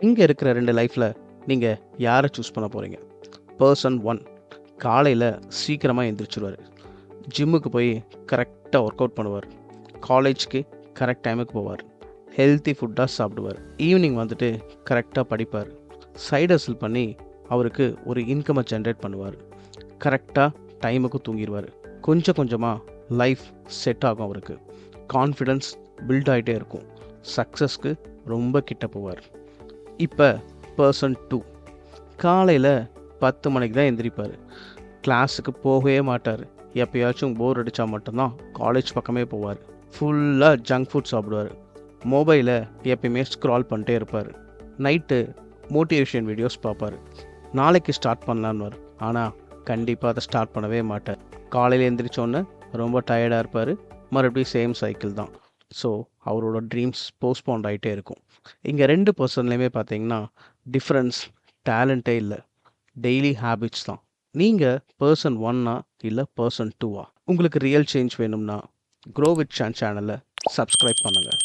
இங்கே இருக்கிற 2 லைஃப்பில் நீங்கள் யாரை சூஸ் பண்ண போகிறீங்க? பர்சன் 1 காலையில் சீக்கிரமாக எந்திரிச்சிருவார். ஜிம்முக்கு போய் கரெக்டாக ஒர்க் அவுட் பண்ணுவார். காலேஜ்க்கு கரெக்ட் டைமுக்கு போவார். ஹெல்த்தி ஃபுட்டாக சாப்பிடுவார். ஈவினிங் வந்துட்டு கரெக்டாக படிப்பார். சைடு ஹஸ்ல் பண்ணி அவருக்கு ஒரு இன்கமை ஜென்ரேட் பண்ணுவார். கரெக்டாக டைமுக்கு தூங்கிடுவார். கொஞ்சம் கொஞ்சமாக லைஃப் செட் ஆகும். அவருக்கு கான்ஃபிடென்ஸ் பில்ட் ஆகிட்டே இருக்கும். சக்ஸஸ்க்கு ரொம்ப கிட்ட போவார். இப்போ பர்சன் 2 காலையில் 10 மணிக்கு தான் எந்திரிப்பார். கிளாஸுக்கு போகவே மாட்டார். எப்போயாச்சும் போர் அடித்தா மட்டும்தான் காலேஜ் பக்கமே போவார். ஃபுல்லாக ஜங்க் ஃபுட் சாப்பிடுவார். மொபைலை எப்பயுமே ஸ்க்ரால் பண்ணிட்டே இருப்பார். நைட்டு மோட்டிவேஷன் வீடியோஸ் பார்ப்பார். நாளைக்கு ஸ்டார்ட் பண்ணலான்னு ஆனால் கண்டிப்பாக அதை ஸ்டார்ட் பண்ணவே மாட்டார். காலையில் எழுந்திரிச்சோன்னே ரொம்ப டயர்டாக இருப்பார். மறுபடியும் சேம் சைக்கிள் தான். ஸோ அவரோட ட்ரீம்ஸ் போஸ்ட்போன் ஆகிட்டே இருக்கும். இங்கே 2 பர்சன்லேயுமே பார்த்தீங்கன்னா டிஃப்ரென்ஸ் டேலண்ட்டே இல்லை, டெய்லி ஹேபிட்ஸ் தான். நீங்கள் பர்சன் 1ஆ இல்லை பர்சன் 2ஆ? உங்களுக்கு ரியல் சேஞ்ச் வேணும்னா க்ரோ வித் சேனலை சப்ஸ்கிரைப் பண்ணுங்கள்.